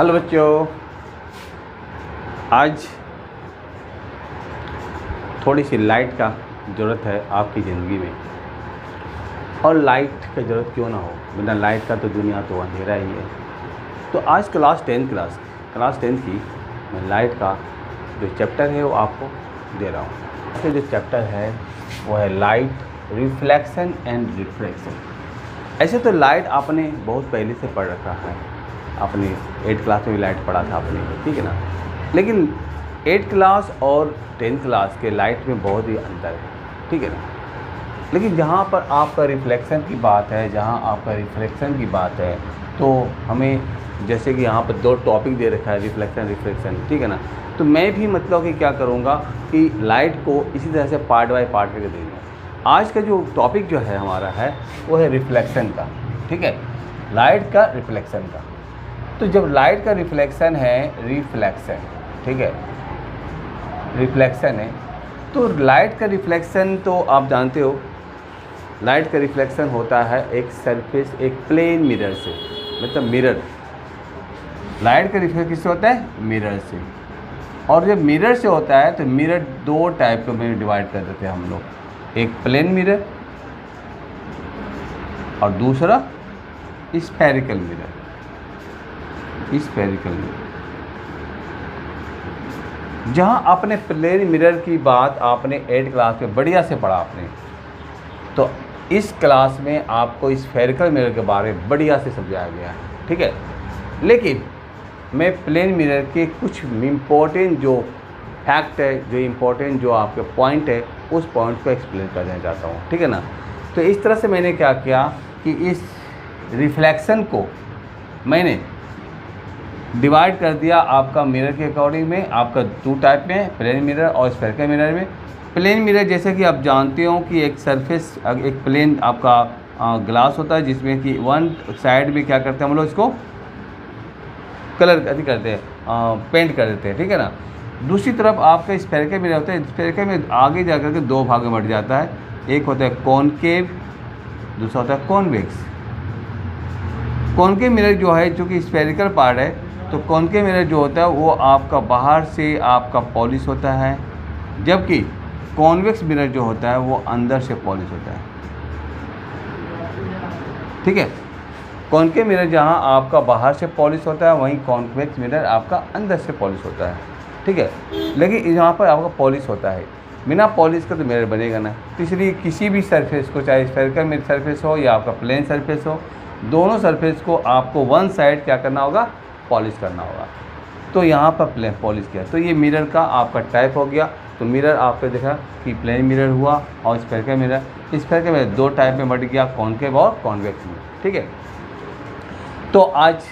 Hello बच्चों, आज थोड़ी सी लाइट का ज़रूरत है आपकी ज़िंदगी में। और लाइट की ज़रूरत क्यों ना हो, बिना लाइट का तो दुनिया तो अंधेरा ही है। तो आज क्लास टेंथ की मैं लाइट का जो चैप्टर है वो आपको दे रहा हूँ। इसका जो चैप्टर है वो है लाइट, रिफ्लेक्शन एंड रिफ्रैक्शन। ऐसे तो लाइट आपने बहुत पहले से पढ़ रखा है, आपने 8th क्लास में भी लाइट पढ़ा था आपने, ठीक है ना। लेकिन 8th क्लास और 10th क्लास के लाइट में बहुत ही अंतर है, ठीक है ना। लेकिन जहाँ पर आपका रिफ्लेक्शन की बात है, रिफ्लेक्शन की बात है, तो हमें जैसे कि यहाँ पर 2 टॉपिक दे रखा है, रिफ्लेक्शन, ठीक है ना। तो मैं भी मतलब कि क्या करूँगा कि लाइट को इसी तरह से पार्ट बाय पार्ट करके देंगे। आज का जो टॉपिक जो है हमारा है वो है रिफ्लेक्शन का, ठीक है, लाइट का रिफ्लेक्शन का। तो जब लाइट का रिफ्लेक्शन है, ठीक है, रिफ्लेक्शन है, तो लाइट का रिफ्लेक्शन तो आप जानते हो, लाइट का रिफ्लेक्शन होता है एक सरफेस, एक प्लेन मिरर से, मतलब मिरर। लाइट का रिफ्लेक्शन किससे होता है? मिरर से। और जब मिरर से होता है तो मिरर 2 टाइप में डिवाइड कर देते हैं हम लोग, एक प्लेन मिरर और दूसरा स्फेरिकल मिरर। जहाँ आपने प्लेन मिरर की बात आपने 8th क्लास में बढ़िया से पढ़ा आपने, तो इस क्लास में आपको स्फेरिकल मिरर के बारे में बढ़िया से समझाया गया है, ठीक है। लेकिन मैं प्लेन मिरर के कुछ इम्पोर्टेंट जो फैक्ट है, जो इम्पोर्टेंट जो आपके पॉइंट है, उस पॉइंट को एक्सप्लेन करना चाहता हूँ, ठीक है ना। तो इस तरह से मैंने क्या किया कि इस रिफ्लेक्शन को मैंने डिवाइड कर दिया आपका मिरर के अकॉर्डिंग में, आपका 2 टाइप में, प्लेन मिरर और स्फेरिकल मिरर में। प्लेन मिरर जैसे कि आप जानते हो कि एक सरफेस, एक प्लेन आपका ग्लास होता है, जिसमें कि वन साइड में क्या करते हैं हम लोग, इसको कलर करते हैं, पेंट कर देते हैं, ठीक है ना। दूसरी तरफ आपका स्फेरिकल मिरर होता है। स्फेरिकल में आगे जा कर के 2 भाग में बट जाता है, एक होता है कॉनकेव, दूसरा होता है कॉन्वेक्स। कॉनकेव मिरर जो है, जो कि स्फेरिकल पार्ट है, तो कॉनकेव मिरर जो होता है वो आपका बाहर से आपका पॉलिश होता है, जबकि कॉन्वेक्स मिरर जो होता है वो अंदर से पॉलिश होता है, ठीक है। कॉनकेव मिरर जहाँ आपका बाहर से पॉलिश होता है, वहीं कॉन्वेक्स मिरर आपका अंदर से पॉलिश होता है, ठीक है। लेकिन यहाँ पर आपका पॉलिश होता है, बिना पॉलिश का तो मिरर बनेगा ना। तो इसलिए किसी भी सरफेस को, चाहे स्फेरिकल सरफेस हो या आपका प्लेन सरफेस हो, दोनों सरफेस को आपको वन साइड क्या करना होगा, पॉलिश करना होगा। तो यहाँ पर प्लेन पॉलिश किया, तो ये मिरर का आपका टाइप हो गया। तो मिरर आपने देखा कि प्लेन मिरर हुआ और spherical mirror. Spherical mirror 2 type में बट गया, कॉनकेव और कॉन्वेक्स में, ठीक है। तो आज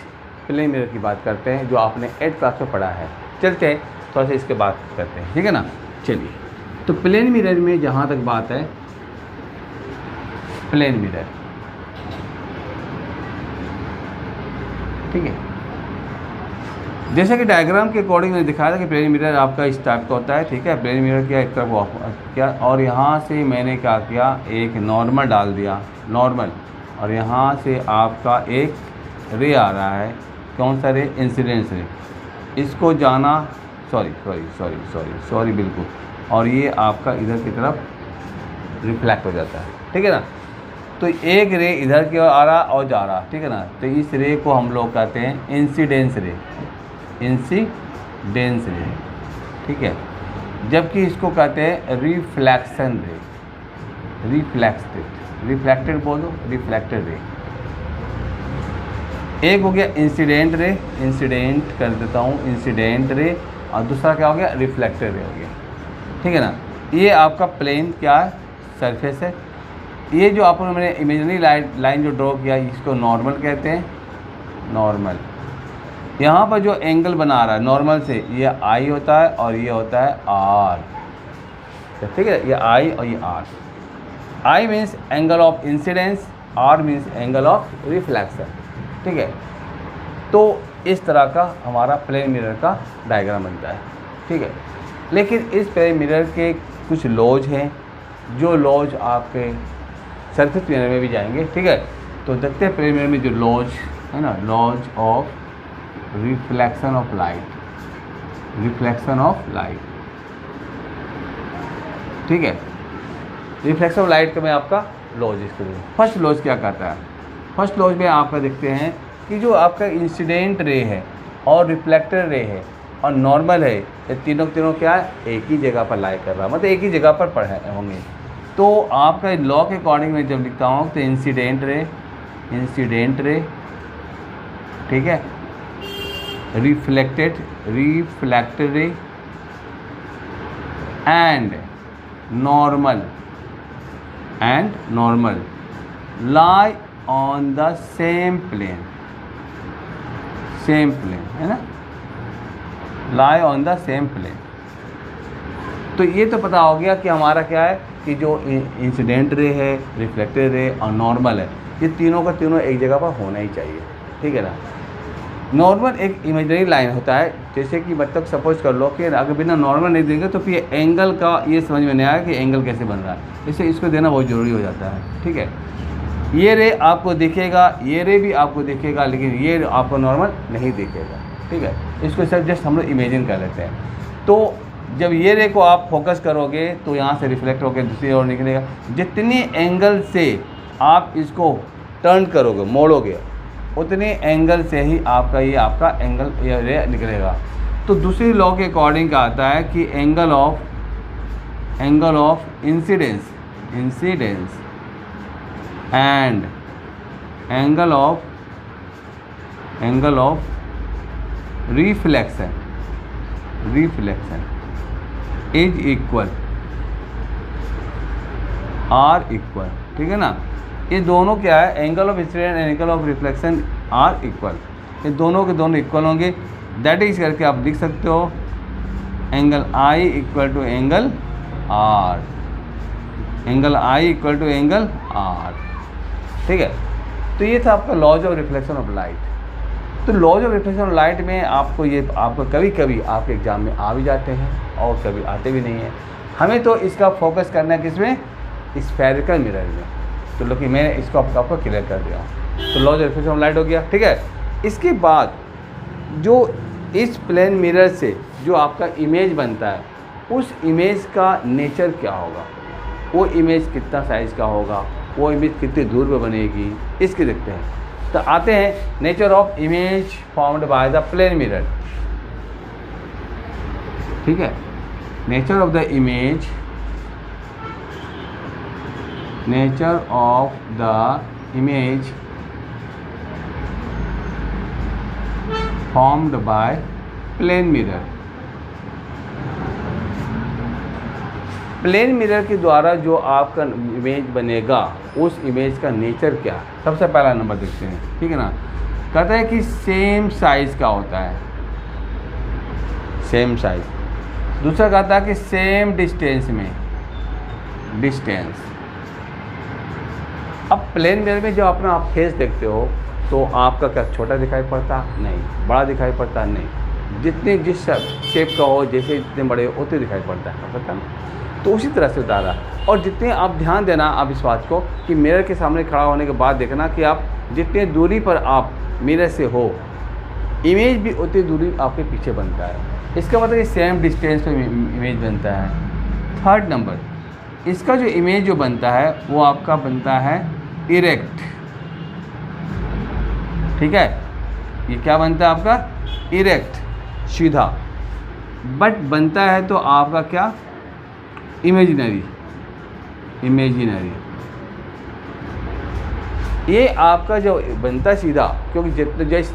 प्लेन मिरर की बात करते हैं, जो आपने 8th क्लास में पढ़ा है। चलते हैं थोड़ा सा इसके बात करते हैं, ठीक है ना। चलिए, तो प्लेन मिरर में जहाँ तक बात है, प्लेन मिरर, ठीक है, जैसे कि डायग्राम के अकॉर्डिंग मैंने दिखाया था कि प्लेन मिरर आपका इस टाइप का होता है, ठीक है। प्लेन मिरर क्या एक तरफ क्या, और यहाँ से मैंने क्या किया, एक नॉर्मल डाल दिया, नॉर्मल, और यहाँ से आपका एक रे आ रहा है, कौन सा रे, इंसिडेंस रे, इसको जाना, सॉरी बिल्कुल, और ये आपका इधर की तरफ रिफ्लेक्ट हो जाता है, ठीक है ना। तो एक रे इधर की ओर आ रहा और जा रहा, ठीक है ना। तो इस रे को हम लोग कहते हैं इंसिडेंस रे, ठीक है। जबकि इसको कहते हैं रिफ्लेक्शन रे, रिफ्लेक्टेड बोलो, रिफ्लेक्टेड रे। एक हो गया इंसिडेंट रे, इंसिडेंट कर देता हूँ, इंसिडेंट रे, और दूसरा क्या हो गया, रिफ्लेक्टेड रे हो गया, ठीक है ना। ये आपका प्लेन क्या है, सरफेस है। ये जो आपने मैंने इमेजिनरी लाइन जो ड्रॉ किया, इसको नॉर्मल कहते हैं, नॉर्मल। यहाँ पर जो एंगल बना रहा है नॉर्मल से, ये आई होता है और ये होता है आर, ठीक है। ये आई और ये R. I means angle of incidence, R means angle of reflection, ठीक है। तो इस तरह का हमारा प्लेन मिरर का डायग्राम बनता है, ठीक है। लेकिन इस प्लेन मिरर के कुछ लॉज हैं, जो लॉज आपके सरफेस मिरर में भी जाएंगे, ठीक है। तो देखते हैं प्लेन मिरर में जो लॉज है ना, laws of reflection of light, reflection of light, ठीक है। रिफ्लेक्शन ऑफ लाइट का मैं आपका लॉज इसको दूँ। फर्स्ट लॉज क्या कहता है? फर्स्ट लॉज में आपका देखते हैं कि जो आपका इंसिडेंट रे है और रिफ्लेक्टर रे है और नॉर्मल है, ये तीनों क्या है, एक ही जगह पर लाई कर रहा है, मतलब एक ही जगह पर पढ़े होंगे। तो आपका लॉ के अकॉर्डिंग मैं जब लिखता हूँ तो इंसिडेंट रे, ठीक है, reflected ray and normal lie on the same plane, है ना, lie on the same plane. तो ये तो पता हो गया कि हमारा क्या है कि जो इंसिडेंट रे है, रिफ्लेक्टेड रे और नॉर्मल है, ये तीनों का तीनों एक जगह पर होना ही चाहिए, ठीक है ना। नॉर्मल एक इमेजनरी लाइन होता है, जैसे कि मतलब सपोज कर लो कि अगर बिना नॉर्मल नहीं देंगे तो फिर एंगल का ये समझ में नहीं आया कि एंगल कैसे बन रहा है, इससे इसको देना बहुत ज़रूरी हो जाता है, ठीक है। ये रे आपको दिखेगा, ये रे भी आपको दिखेगा, लेकिन ये आपको नॉर्मल नहीं दिखेगा, ठीक है। इसको सिर्फ जस्ट हम लोग इमेजिन कर लेते हैं। तो जब ये रे को आप फोकस करोगे तो यहाँ से रिफ्लेक्ट होकर दूसरी ओर निकलेगा। जितनी एंगल से आप इसको टर्न करोगे, मोड़ोगे, उतने एंगल से ही आपका ये एंगल ये रे निकलेगा। तो दूसरी लॉ के अकॉर्डिंग क्या आता है कि angle of incidence and angle of reflection is equal, are equal, ठीक है ना। ये दोनों क्या है, angle of incident and angle of reflection are equal, ये दोनों के दोनों इक्वल होंगे। दैट इज करके आप लिख सकते हो angle I equal to angle R, ठीक है। तो ये था आपका laws of reflection of light. तो laws of reflection of light में आपको कभी कभी आपके एग्जाम में आ भी जाते हैं और कभी आते भी नहीं हैं। हमें तो इसका फोकस करना है किसमें, स्फेरिकल मिरर में। तो लोग मैं इसको आपको क्लियर कर दिया हूँ। तो laws of reflection of light हो गया, ठीक है। इसके बाद जो इस प्लेन मिरर से जो आपका इमेज बनता है, उस इमेज का नेचर क्या होगा, वो इमेज कितना साइज़ का होगा, वो इमेज कितनी दूर पे बनेगी, इसके देखते हैं। तो आते हैं nature of image formed by the plane mirror, ठीक है। Nature of the image formed by plane mirror। Plane mirror के द्वारा जो आपका इमेज बनेगा, उस इमेज का नेचर क्या है, सबसे पहला नंबर देखते हैं, ठीक है ना। कहता है कि सेम साइज़ का होता है, सेम साइज़। दूसरा कहता है कि सेम डिस्टेंस में, अब प्लेन मिरर में जब अपना आप फेस देखते हो तो आपका क्या छोटा दिखाई पड़ता, नहीं, बड़ा दिखाई पड़ता, नहीं, जितने जिस शेप का हो, जैसे जितने बड़े हो उतने दिखाई पड़ता है, पता ना। तो उसी तरह से उतारा। और जितने आप ध्यान देना आप इस बात को कि मिरर के सामने खड़ा होने के बाद देखना कि आप जितने दूरी पर आप मिरर से हो, इमेज भी उतनी दूरी आपके पीछे बनता है। इसका मतलब कि सेम डिस्टेंस पे इमेज बनता है। थर्ड नंबर, इसका जो इमेज जो बनता है वो आपका बनता है इरेक्ट, ठीक है। ये क्या बनता है आपका, इरेक्ट, सीधा। बट बनता है तो आपका क्या, इमेजिनरी। ये आपका जो बनता है सीधा, क्योंकि जिस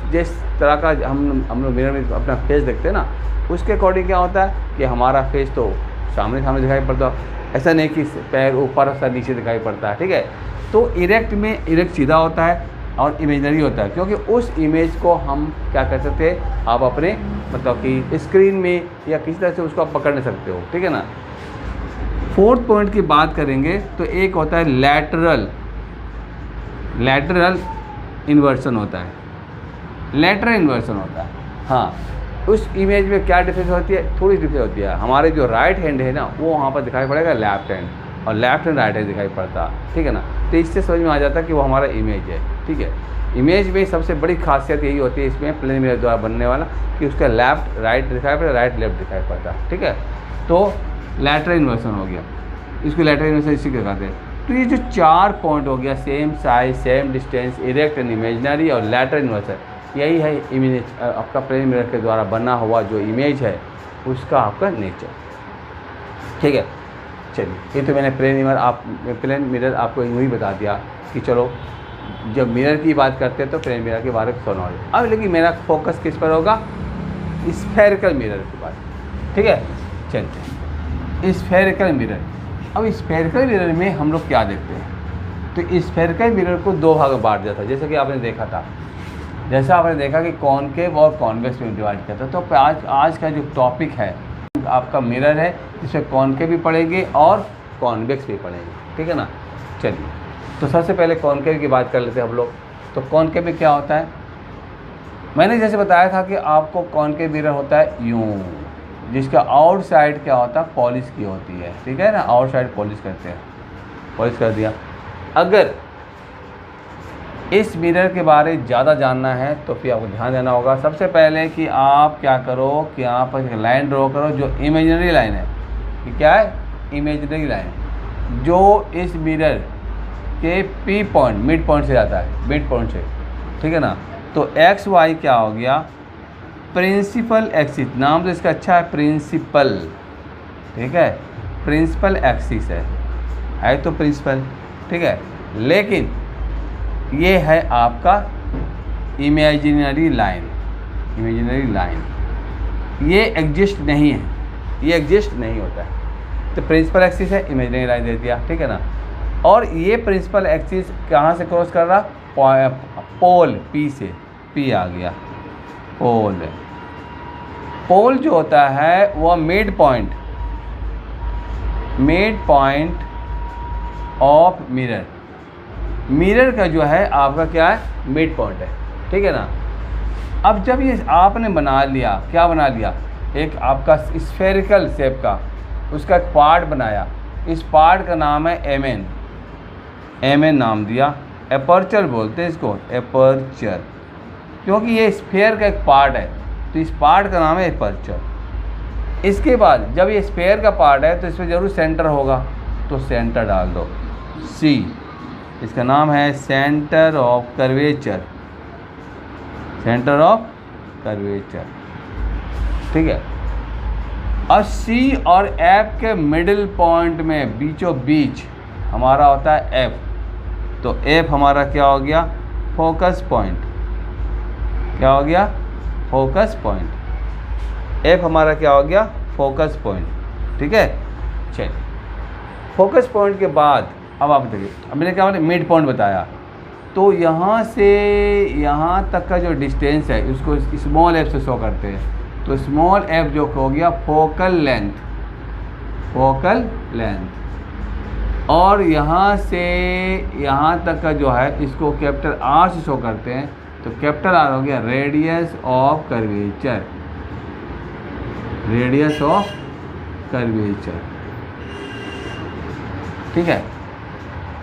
तरह का हम लोग मिरर में अपना फेस देखते हैं ना, उसके अकॉर्डिंग क्या होता है कि हमारा फेस तो सामने दिखाई पड़ता है, ऐसा नहीं कि पैर ऊपर सा नीचे दिखाई पड़ता है, ठीक है। तो इरेक्ट में इरेक्ट सीधा होता है और इमेजनरी होता है, क्योंकि उस इमेज को हम क्या कर सकते हैं, आप अपने मतलब कि स्क्रीन में या किसी तरह से उसको आप पकड़ नहीं सकते हो, ठीक है ना। फोर्थ पॉइंट की बात करेंगे तो एक होता है लैटरल इन्वर्सन होता है, हाँ। उस इमेज में क्या डिफरेंस होती है, थोड़ी डिफरेंस होती है। हमारे जो राइट हैंड है ना, वो वहाँ पर दिखाई पड़ेगा लेफ्ट हैंड, और लेफ्ट हैंड राइट हैंड दिखाई पड़ता, ठीक है ना। तो इससे समझ में आ जाता है कि वो हमारा इमेज है, ठीक है। इमेज में सबसे बड़ी खासियत यही होती है इसमें प्लेन मिरर द्वारा बनने वाला कि उसका लेफ्ट राइट दिखाई पड़ता, राइट लेफ्ट दिखाई पड़ता है, ठीक है। तो लैटरल इन्वर्सन हो गया, इसको लैटरल इन्वर्सन इसी को कहते हैं। तो ये जो 4 पॉइंट हो गया, same size, same distance, erect and imaginary और लैटरल इन्वर्सन, यही है इमेज आपका प्लेन मिरर के द्वारा बना हुआ जो इमेज है उसका आपका नेचर, ठीक है। चलिए, ये तो मैंने प्लेन मिरर आपको यूँ ही बता दिया कि चलो जब मिरर की बात करते हैं तो प्लेन मिरर के बारे में थोड़ा नॉलेज। अब लेकिन मेरा फोकस किस पर होगा, स्फेरिकल मिरर की बात, ठीक है। चलिए, स्फेरिकल मिरर। अब स्फेरिकल मिरर में हम लोग क्या देखते हैं, तो स्फेरिकल मिरर को 2 भाग में बांट दिया था, जैसे कि आपने देखा था, जैसा आपने देखा कि कॉनकेव और कॉन्वेक्स में डिवाइड किया था। तो आज का जो टॉपिक है आपका मिरर है, इसमें कॉनकेव भी पढ़ेंगे और कॉन्वेक्स भी पढ़ेंगे, ठीक है ना। चलिए, तो सबसे पहले कॉनकेव की बात कर लेते हैं हम लोग। तो कॉनकेव में क्या होता है, मैंने जैसे बताया था कि आपको कॉनकेव मिरर होता है यूँ, जिसका आउटसाइड क्या होता है, पॉलिश की होती है, ठीक है ना। आउटसाइड पॉलिश करते हैं, पॉलिश कर दिया। अगर इस मिरर के बारे में ज़्यादा जानना है तो फिर आपको ध्यान देना होगा सबसे पहले कि आप क्या करो कि यहाँ पर एक लाइन ड्रॉ करो जो इमेजिनरी लाइन है। कि क्या है, इमेजिनरी लाइन, जो इस मिरर के पी पॉइंट, मिड पॉइंट से जाता है, मिड पॉइंट से, ठीक है ना। तो एक्स वाई क्या हो गया, प्रिंसिपल एक्सिस, नाम तो इसका अच्छा है, प्रिंसिपल, ठीक है, प्रिंसिपल एक्सिस है तो प्रिंसिपल, ठीक है। लेकिन ये है आपका इमेजिनरी लाइन, इमेजिनरी लाइन ये एग्जिस्ट नहीं है, ये एग्जिस्ट नहीं होता है। तो प्रिंसिपल एक्सिस है, इमेजिनरी लाइन दे दिया, ठीक है ना। और ये प्रिंसिपल एक्सिस कहाँ से क्रॉस कर रहा, पोल पी से, पी आ गया, पोल, पोल जो होता है वह mid point of mirror, mirror का जो है आपका क्या है, मिड पॉइंट है, ठीक है ना। अब जब ये आपने बना लिया, क्या बना लिया, एक आपका स्फेरिकल शेप का उसका एक पार्ट बनाया, इस पार्ट का नाम है एमएन, एमएन नाम दिया, एपर्चर बोलते हैं इसको, एपर्चर, क्योंकि ये स्फेयर का एक पार्ट है तो इस पार्ट का नाम है एपर्चर। इसके बाद जब ये स्फेयर का पार्ट है तो इसमें जरूर सेंटर होगा, तो सेंटर डाल दो, सी, इसका नाम है centre of curvature, centre of curvature, ठीक है। और सी और एफ के मिडिल पॉइंट में बीचों बीच हमारा होता है एफ, तो एफ हमारा क्या हो गया, फोकस पॉइंट, क्या हो गया, फोकस पॉइंट, एफ हमारा क्या हो गया, फोकस पॉइंट, ठीक है। चलिए, फोकस पॉइंट के बाद अब आप देखिए, अब मैंने क्या मिड पॉइंट बताया, तो यहाँ से यहाँ तक का जो डिस्टेंस है उसको स्मॉल एफ से शो करते हैं। तो स्मॉल एफ जो हो गया फोकल लेंथ, फोकल लेंथ, और यहाँ से यहाँ तक का जो है इसको कैपिटल आर से शो करते हैं, तो कैपिटल आर हो गया radius of curvature, radius of curvature, ठीक है।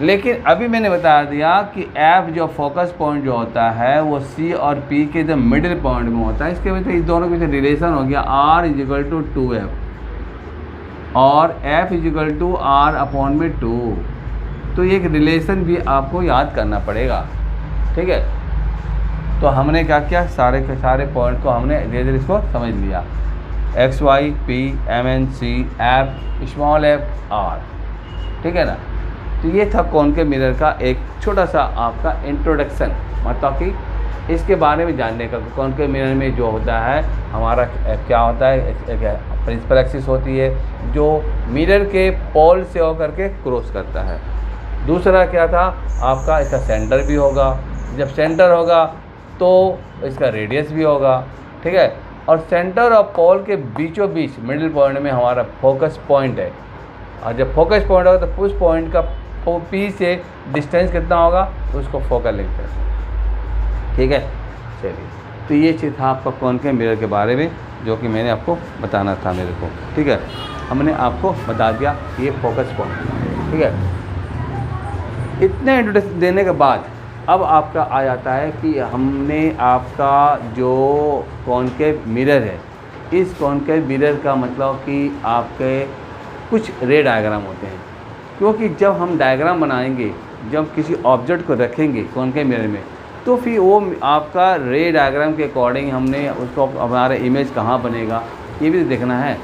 लेकिन अभी मैंने बता दिया कि एफ जो फोकस पॉइंट जो होता है वो सी और पी के जो मिडिल पॉइंट में होता है। इसके वजह से इस दोनों के बीच रिलेशन हो गया R = 2F और F = R/2। तो ये एक रिलेशन भी आपको याद करना पड़ेगा, ठीक है। तो हमने क्या किया, सारे के सारे पॉइंट को हमने धीरे धीरे इसको समझ लिया, X Y P M N C F small F R, ठीक है ना। तो ये था कॉनकेव मिरर का एक छोटा सा आपका इंट्रोडक्शन, मतलब कि इसके बारे में जानने का। कॉनकेव मिरर में जो होता है हमारा क्या होता है, एक प्रिंसिपल एक्सिस होती है जो मिरर के पोल से होकर के क्रॉस करता है। दूसरा क्या था आपका, इसका सेंटर भी होगा, जब सेंटर होगा तो इसका रेडियस भी होगा, ठीक है। और सेंटर और पोल के बीचों बीच मिडिल पॉइंट में हमारा फोकस पॉइंट है, और जब फोकस पॉइंट होगा तो उस पॉइंट का पी से डिस्टेंस कितना होगा उसको फोकल लेंथ कहते हैं, ठीक है। चलिए, तो ये चीज़ था आपका कॉनकेव मिरर के बारे में जो कि मैंने आपको बताना था मेरे को, ठीक है। हमने आपको बता दिया ये फोकस पॉइंट, ठीक है। इतने इंट्रोडक्शन देने के बाद अब आपका आ जाता है कि हमने आपका जो कॉनकेव मिरर है, इस कॉनकेव मिरर का मतलब कि आपके कुछ रे डायग्राम होते हैं, क्योंकि जब हम डायग्राम बनाएंगे, जब किसी ऑब्जेक्ट को रखेंगे कॉनकेव मिरर में, तो फिर वो आपका रे डायग्राम के अकॉर्डिंग हमने उसको हमारा इमेज कहाँ बनेगा ये भी देखना है,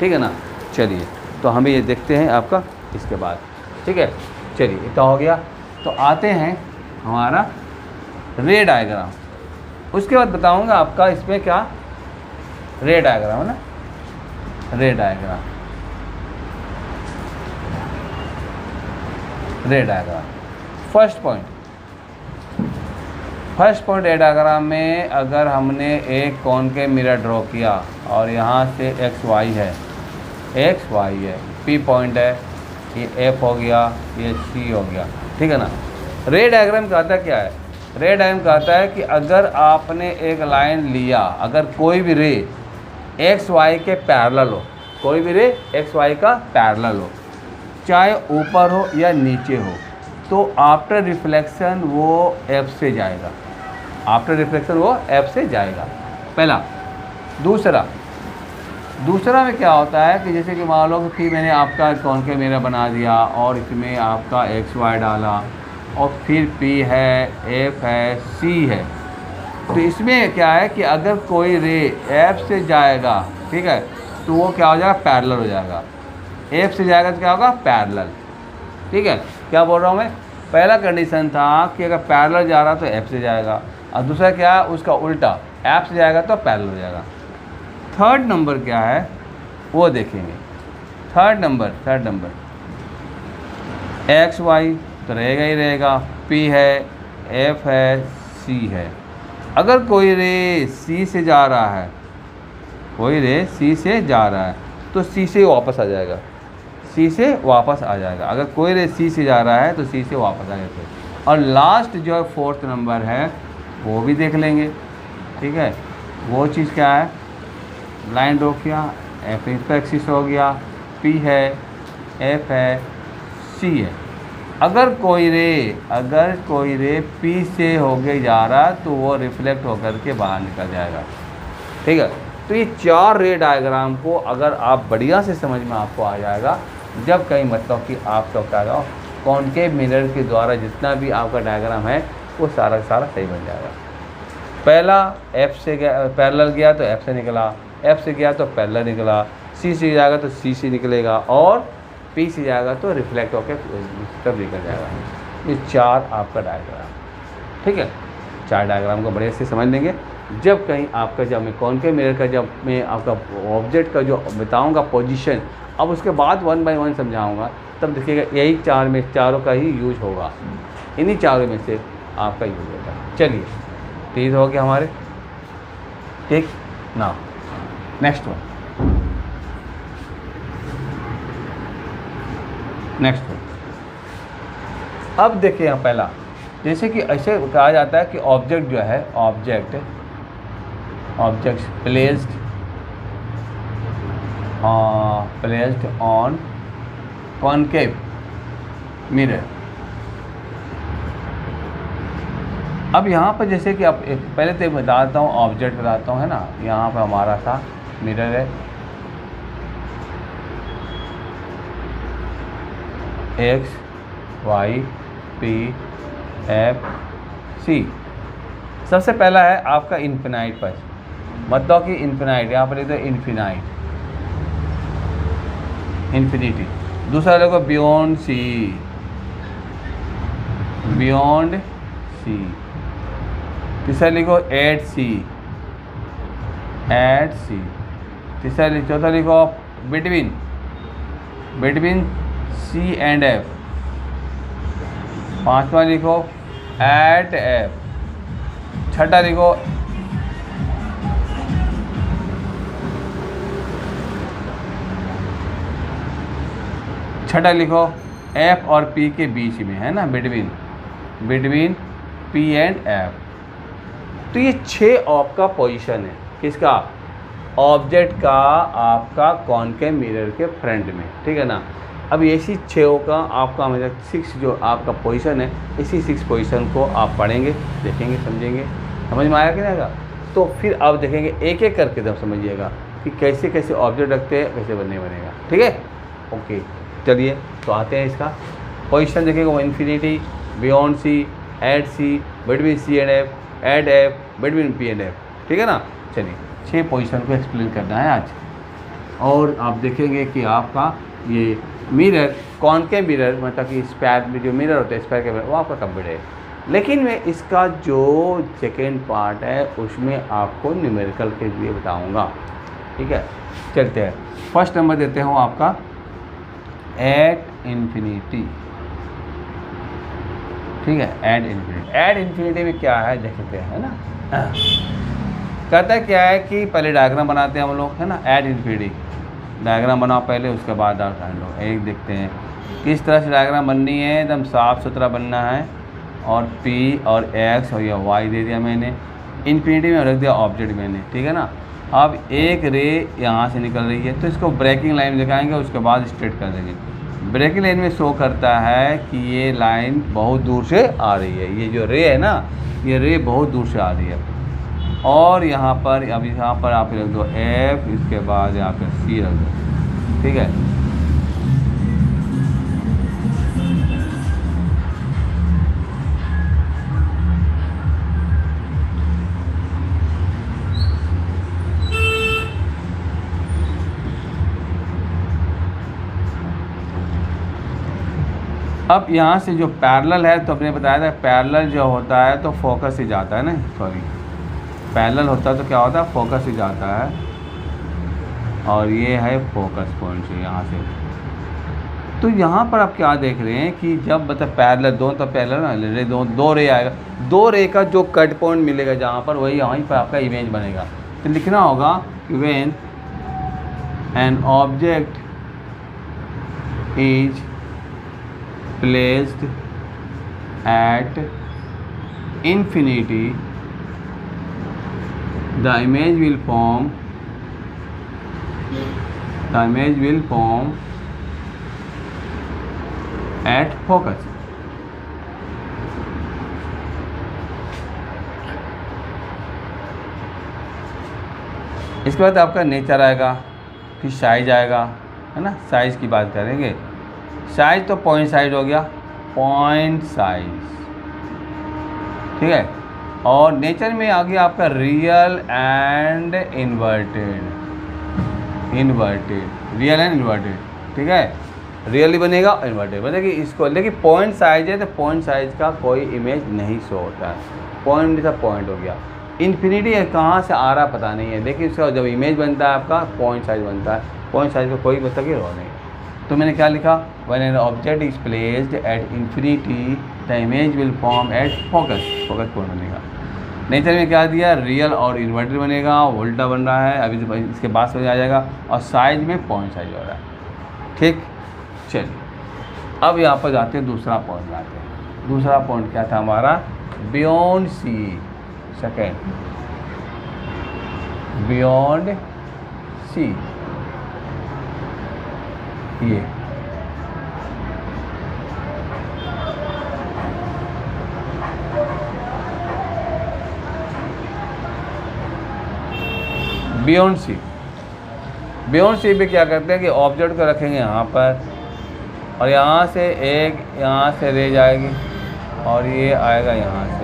ठीक है ना। चलिए तो हमें ये देखते हैं आपका इसके बाद, ठीक है। चलिए इतना हो गया, तो आते हैं हमारा रे डायग्राम। उसके बाद बताऊंगा आपका इसमें क्या रे डायग्राम है ना, रे डायग्राम, रे डायग्राम। फर्स्ट पॉइंट रे डायग्राम में अगर हमने एक कॉनकेव मिरर ड्रॉ किया और यहाँ से एक्स वाई है, पी पॉइंट है, ये एफ हो गया, ये सी हो गया, ठीक है ना। रे डायग्राम कहता क्या है, रे डायग्राम कहता है कि अगर आपने एक लाइन लिया, अगर कोई भी रे एक्स वाई के पैरेलल हो, कोई भी रे एक्स वाई का पैरेलल हो, चाहे ऊपर हो या नीचे हो, तो आफ्टर रिफ्लेक्शन वो एफ से जाएगा, आफ्टर रिफ्लेक्शन वो एफ से जाएगा, पहला। दूसरा में क्या होता है कि जैसे कि मान लो कि मैंने आपका कॉनकेव मिरर बना दिया और इसमें आपका एक्स वाई डाला और फिर पी है, एफ है, सी है, तो इसमें क्या है कि अगर कोई रे एफ से जाएगा, ठीक है, तो वो क्या हो जाएगा, पैरेलल हो जाएगा। एफ से जाएगा तो क्या होगा, पैरेलल, ठीक है। क्या बोल रहा हूँ मैं, पहला कंडीशन था कि अगर पैरेलल जा रहा तो एफ से जाएगा, और दूसरा क्या है उसका उल्टा, एफ से जाएगा तो पैरेलल हो जाएगा। थर्ड नंबर क्या है वो देखेंगे। थर्ड नंबर एक्स वाई तो रहेगा ही रहेगा, पी है, एफ है, सी है। अगर कोई रे सी से जा रहा है, कोई रे सी से जा रहा है तो सी से वापस आ जाएगा, सी से वापस आ जाएगा। अगर कोई रे सी से जा रहा है तो सी से वापस आ जाएगा। और लास्ट जो फोर्थ नंबर है वो भी देख लेंगे, ठीक है। वो चीज़ क्या है, लाइन ड्रॉ किया, एफ एक्सिस हो गया, पी है, एफ है, सी है। अगर कोई रे पी से होके जा रहा तो वो रिफ्लेक्ट होकर के बाहर निकल जाएगा, ठीक है। तो ये चार रे डायग्राम को अगर आप बढ़िया से समझ में आपको आ जाएगा, जब कहीं मतलब कि आपका क्या होगा, कॉनकेव मिरर के द्वारा जितना भी आपका डायग्राम है वो सारा सही बन जाएगा। पहला एफ से गया, पैरेलल गया तो एफ से निकला, एफ से गया तो पैरेलल निकला, सी से जाएगा तो सी से निकलेगा, और पी से जाएगा तो रिफ्लेक्ट होकर तब निकल जाएगा। ये चार आपका डायग्राम, ठीक है। चार डायग्राम को बढ़िया से समझ लेंगे। जब कहीं आपका, जब मैं कॉनकेव मिरर का, जब मैं आपका ऑब्जेक्ट का जो बताऊंगा पोजीशन, अब उसके बाद 1 बाय 1 समझाऊंगा, तब देखिएगा यही चारों का ही यूज होगा, इन्हीं चारों में से आपका यूज होगा। चलिए तीन हो गया हमारे, ठीक ना। नेक्स्ट वन, अब देखिए यहाँ पहला, जैसे कि ऐसे कहा जाता है कि ऑब्जेक्ट जो है, object placed on concave mirror. अब यहाँ पर जैसे कि आप पहले तो बताता हूँ, ऑब्जेक्ट बताता हूँ, है ना। यहाँ पर हमारा था मिरर है, X Y P F C. सबसे पहला है आपका इन्फिनाइट पर, मतलब कि इन्फिनाइट, यहाँ पर लिखते हैं इन्फिनिटी। दूसरा लिखो बियॉन्ड सी। तीसरा लिखो एट सी। चौथा लिखो बिटवीन सी एंड एफ। पांचवा लिखो एट एफ। छठा लिखो एफ और पी के बीच में, है ना, बिटवीन पी एंड एफ। तो ये 6 आपका पोजीशन है, किसका, ऑब्जेक्ट का, आपका कॉनकेव मिरर के फ्रंट में, ठीक है ना। अब इसी 6 का आपका मतलब 6 जो आपका पोजीशन है, इसी 6 पोजीशन को आप पढ़ेंगे, देखेंगे, समझेंगे। समझ में आया कि नहीं आएगा? तो फिर आप देखेंगे एक एक करके तब समझिएगा कि कैसे कैसे ऑब्जेक्ट रखते हैं, कैसे नहीं बनेगा। ठीक है, ओके। चलिए तो आते हैं इसका पोजीशन देखेंगे। वो infinity, beyond C, at C, between C and F, at F, between P and F. ठीक है ना। चलिए 6 पोजीशन को एक्सप्लेन करना है आज। और आप देखेंगे कि आपका ये मिरर, कॉनकेव मिरर, मतलब कि स्क्वायर में जो मिरर होता है, स्क्वायर के मिरर, वो आपका कंप्लीट है। लेकिन मैं इसका जो सेकेंड पार्ट है उसमें आपको न्यूमेरिकल के लिए बताऊंगा। ठीक है, चलते हैं। फर्स्ट नंबर देते हूँ आपका एट इन्फिनिटी। ठीक है, एट इन्फिनिटी। एट इन्फिनिटी में क्या है देखते हैं, है ना। कहता क्या है कि पहले डायग्राम बनाते हैं हम लोग, है ना। एट इन्फिनिटी डायग्राम बनाओ पहले, उसके बाद आप लो एक देखते हैं किस तरह से डायग्राम बननी है। एकदम साफ सुथरा बनना है। और P और X और ये Y दे दिया मैंने, इन्फिनिटी में रख दिया ऑब्जेक्ट मैंने। ठीक है ना। अब एक रे यहाँ से निकल रही है तो इसको ब्रेकिंग लाइन दिखाएंगे, उसके बाद स्ट्रेट कर देंगे। ब्रेकिंग लाइन में शो करता है कि ये लाइन बहुत दूर से आ रही है, ये जो रे है ना, ये रे बहुत दूर से आ रही है। और यहाँ पर अब यहाँ पर आप रख दो F, इसके बाद यहाँ पर C रख दो। ठीक है, अब यहाँ से जो पैरेलल है, तो आपने बताया था पैरेलल जो होता है तो फोकस ही जाता है ना, सॉरी पैरेलल होता है तो क्या होता है, फोकस ही जाता है। और ये है फोकस पॉइंट से यहाँ से। तो यहाँ पर आप क्या देख रहे हैं कि जब मतलब पैरेलल दो, तो पैरेलल ना रे दो रे आएगा, दो रे का जो कट पॉइंट मिलेगा जहाँ पर, वही वहीं पर आपका इमेज बनेगा। तो लिखना होगा when an object is placed at infinity, the image will form at focus। इसके बाद आपका नेचर आएगा, फिर साइज आएगा, है ना। साइज़ की बात करेंगे। साइज तो पॉइंट साइज हो गया, पॉइंट साइज। ठीक है, और नेचर में आ गया आपका real and inverted, real and inverted. ठीक है, रियली बनेगा, इन्वर्टेड बनेगी इसको। लेकिन पॉइंट साइज है तो पॉइंट साइज का कोई इमेज नहीं शो होता है, पॉइंट जैसा पॉइंट हो गया। इन्फिनिटी कहाँ से आ रहा पता नहीं है, लेकिन इसका जब इमेज बनता है आपका पॉइंट साइज बनता है। पॉइंट साइज का कोई मतलब रो नहीं। तो मैंने क्या लिखा, when an object is placed at infinity the image will form at focus, focus point बनेगा। नेचर में क्या दिया, रियल और इन्वर्टेड बनेगा, उल्टा बन रहा है, अभी इसके बाद समझ आ जाएगा। और साइज में पॉइंट साइज हो रहा है। ठीक, चलिए अब यहाँ पर जाते हैं दूसरा पॉइंट लाते हैं। दूसरा पॉइंट क्या था हमारा, beyond C. Second, beyond C, ये बियॉन्ड सी। बियॉन्ड सी पे क्या करते हैं कि ऑब्जेक्ट को रखेंगे यहाँ पर, और यहाँ से एक यहाँ से रे जाएगी और ये आएगा यहाँ से।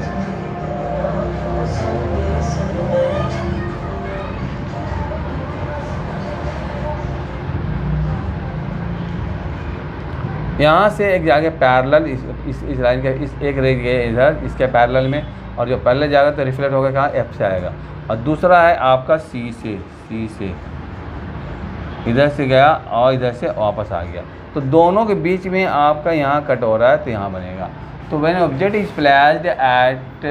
यहाँ से एक जाके पैरेलल इस लाइन के इस एक रे गए इधर इसके पैरेलल में, और जो पैरेलल जाएगा तो रिफ्लेक्ट होकर कहाँ, एफ से आएगा। और दूसरा है आपका सी से इधर से गया और इधर से वापस आ गया। तो दोनों के बीच में आपका यहाँ कट हो रहा है, तो यहाँ बनेगा। तो when object is placed at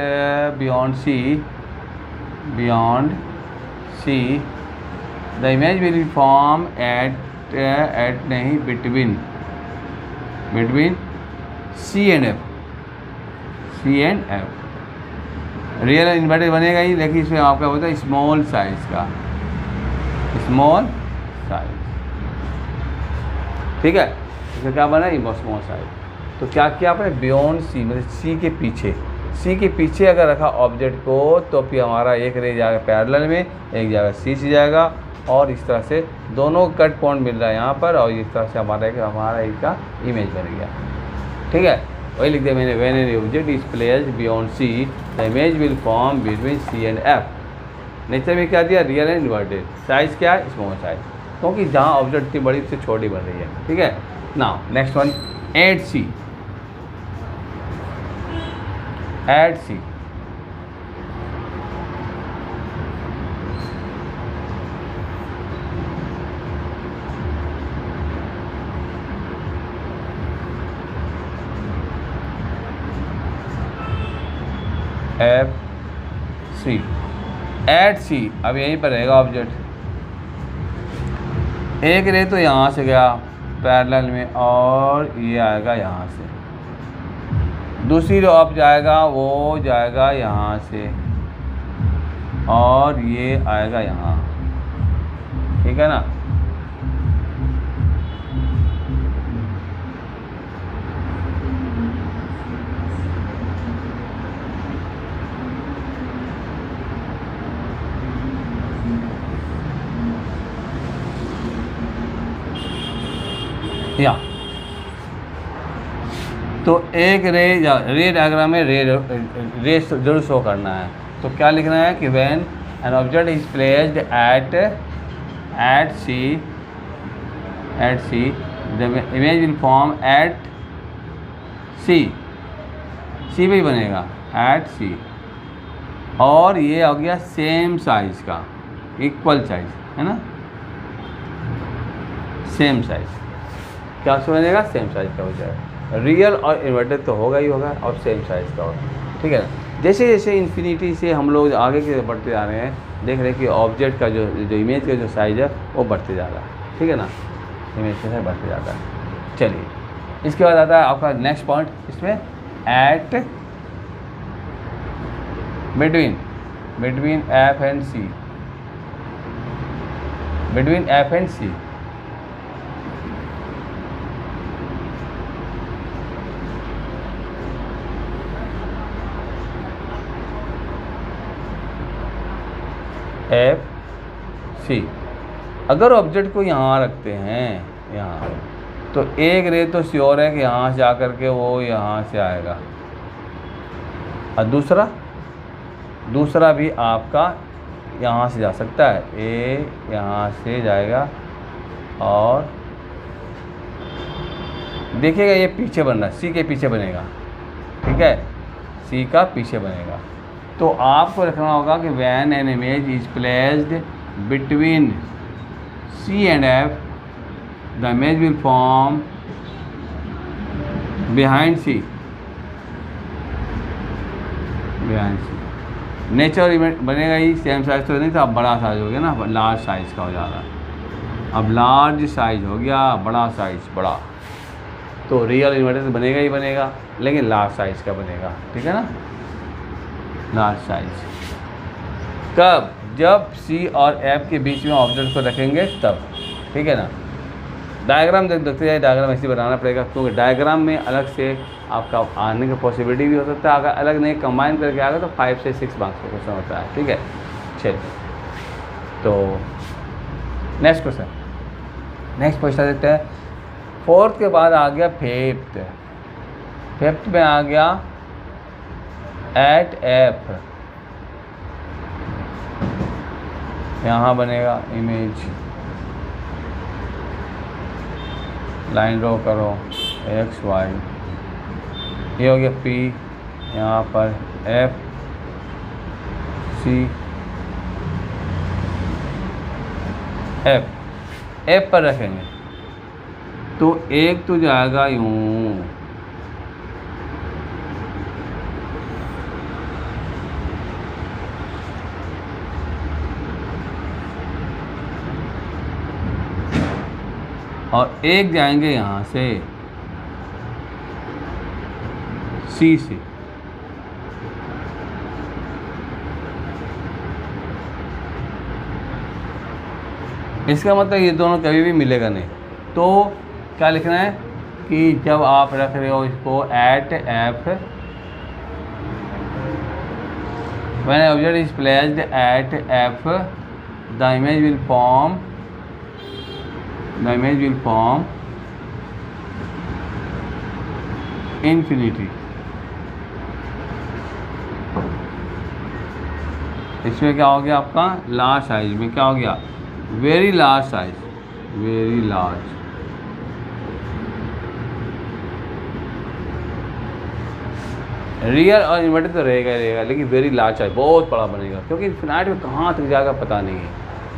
beyond C the image will form at नहीं between C and F. Real inverted बनेगा ही, लेकिन इसमें आपका होता है स्मॉल साइज का, स्मॉल साइज। ठीक है, इसका क्या बना, स्मॉल साइज। तो क्या किया आपने, बियॉन्ड सी, मतलब सी के पीछे, सी के पीछे अगर रखा ऑब्जेक्ट को, तो फिर हमारा एक रे जाएगा पैरेलल में, एक जाएगा सी से जाएगा, और इस तरह से दोनों कट पॉइंट मिल रहा है यहाँ पर, और इस तरह से हमारा एक का इमेज बन गया। ठीक है, वही लिख दिया मैंने, when an object is placed beyond C the image will form between C and F. Nature में क्या दिया, रियल एंड इन्वर्टेड। साइज़ क्या है, स्मॉल साइज, क्योंकि जहाँ ऑब्जेक्ट इतनी बड़ी से छोटी बन रही है। ठीक है, now next one, add C. Add C, F C, at सी। अब यहीं पर रहेगा ऑब्जेक्ट, एक रे तो यहाँ से गया पैरेलल में, और ये आएगा यहाँ से, दूसरी रो अब जाएगा, वो जाएगा यहाँ से, और ये आएगा यहाँ। ठीक है ना, या तो एक रे डायग्राम में रे जरूर शो करना है। तो क्या लिखना है कि when an object is placed at C the image will form at C पे ही बनेगा, एट सी, और ये हो गया सेम साइज का, इक्वल साइज है ना, सेम साइज। क्या बनेगा, सेम साइज का हो जाएगा। रियल और इन्वर्टेड तो होगा ही होगा, और सेम साइज़ का होगा। ठीक है ना, जैसे जैसे इन्फिनिटी से हम लोग आगे के बढ़ते जा रहे हैं, देख रहे हैं कि ऑब्जेक्ट का जो इमेज का जो साइज़ है वो बढ़ते जा रहा है। ठीक है ना, इमेज का साइज बढ़ते जाता है। चलिए, इसके बाद आता है आपका नेक्स्ट पॉइंट, इसमें at between F and C, between F and C. F C, अगर ऑब्जेक्ट को यहाँ रखते हैं, यहाँ, तो एक रे तो श्योर है कि यहाँ से आकर के वो यहाँ से आएगा, और दूसरा भी आपका यहाँ से जा सकता है, ए यहाँ से जाएगा, और देखिएगा ये पीछे बन रहा है, सी के पीछे बनेगा। ठीक है, सी का पीछे बनेगा। तो आपको रखना होगा कि when an image is placed between C and F the image will form behind C, nature image बनेगा ही, सेम साइज तो नहीं था, अब बड़ा साइज हो गया ना, लार्ज साइज का हो जा रहा है। अब लार्ज साइज हो गया, बड़ा साइज, बड़ा, तो रियल इन्वर्टेड बनेगा ही बनेगा, लेकिन लार्ज साइज का बनेगा। ठीक है ना, लार्ज साइज कब, जब सी और एफ के बीच में ऑब्जेक्ट को रखेंगे तब। ठीक है ना, डायग्राम देखते जाए, डायग्राम ऐसे बनाना पड़ेगा, क्योंकि डायग्राम में अलग से आपका आने का पॉसिबिलिटी भी हो सकता है। अगर अलग नहीं कंबाइन करके आएगा तो 5 से 6 मार्क्स का क्वेश्चन होता है। ठीक है, चलिए, तो नेक्स्ट क्वेश्चन, नेक्स्ट क्वेश्चन देखते हैं। फोर्थ के बाद आ गया फिफ्थ, फिफ्थ में आ गया एट एफ, यहाँ बनेगा इमेज, लाइन ड्रॉ करो, एक्स वाई, ये हो गया पी, यहाँ पर एफ सी, एफ पर रखेंगे, तो एक तो जाएगा यूँ, और एक जाएंगे यहाँ से सी से, इसका मतलब ये दोनों कभी भी मिलेगा नहीं। तो क्या लिखना है, कि जब आप रख रहे हो इसको at F, when object is placed at F the image will form infinity. इसमें क्या हो गया आपका लार्ज साइज में क्या हो गया, very large size, very large. Real और इन्वर्टेड तो रहेगा लेकिन वेरी लार्ज साइज बहुत बड़ा बनेगा, क्योंकि इन्फिनाइट में कहाँ तक जाएगा पता नहीं है,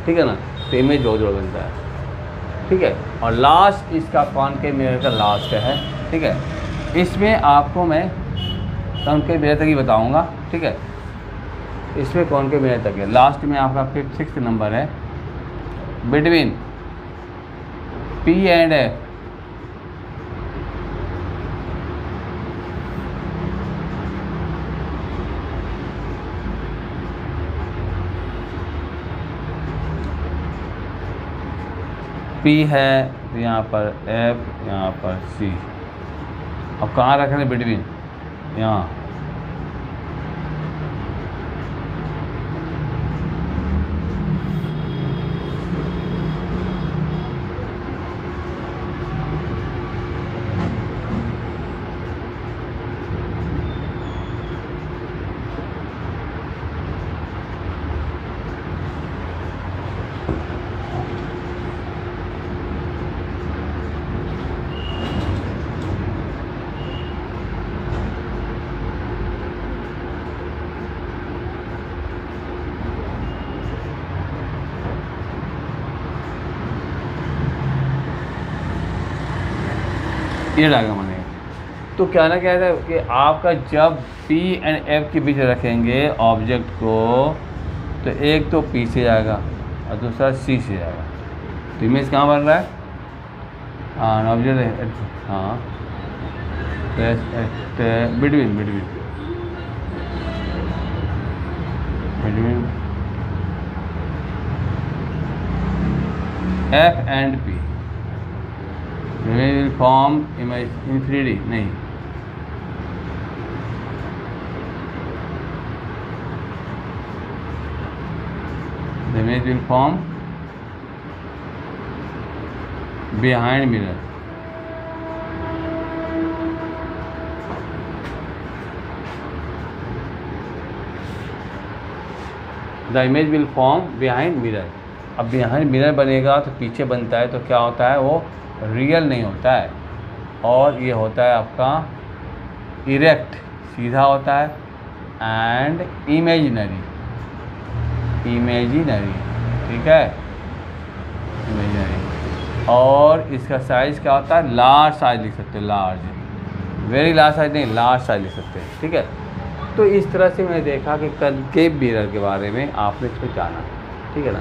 ठीक है ना। तो इमेज बहुत बड़ा बनता है, ठीक है। और लास्ट इसका कॉनकेव मिरर का लास्ट है, ठीक है। इसमें आपको मैं कॉनकेव मिरर तक ही बताऊंगा, ठीक है। इसमें कॉनकेव मिरर तक है, लास्ट में आपका 5th नंबर है, between P and F P है, यहाँ पर F, यहाँ पर C। अब कहाँ रख रहे हैं बिटवीन, यहाँ। ये डायग्राम बनेगा। तो क्या ना कहता है कि आपका जब P एंड F के बीच रखेंगे ऑब्जेक्ट को, तो एक तो P से जाएगा और दूसरा C से जाएगा। तो इमेज कहाँ बन रहा है, हाँ ऑब्जेक्ट, हाँ between F and P will form image infinity, नहीं, the image will form behind mirror। the image will form behind mirror। अब behind mirror बनेगा तो पीछे बनता है, तो क्या होता है, वो रियल नहीं होता है, और ये होता है आपका इरेक्ट, सीधा होता है, एंड इमेजिनरी, ठीक है, इमेजिनरी। और इसका साइज़ क्या होता है, लार्ज साइज लिख सकते हैं, लार्ज, वेरी लार्ज साइज नहीं, लार्ज साइज लिख सकते हैं, ठीक है। तो इस तरह से मैंने देखा कि कॉनकेव मिरर के बारे में आपने इसको जाना, ठीक है ना।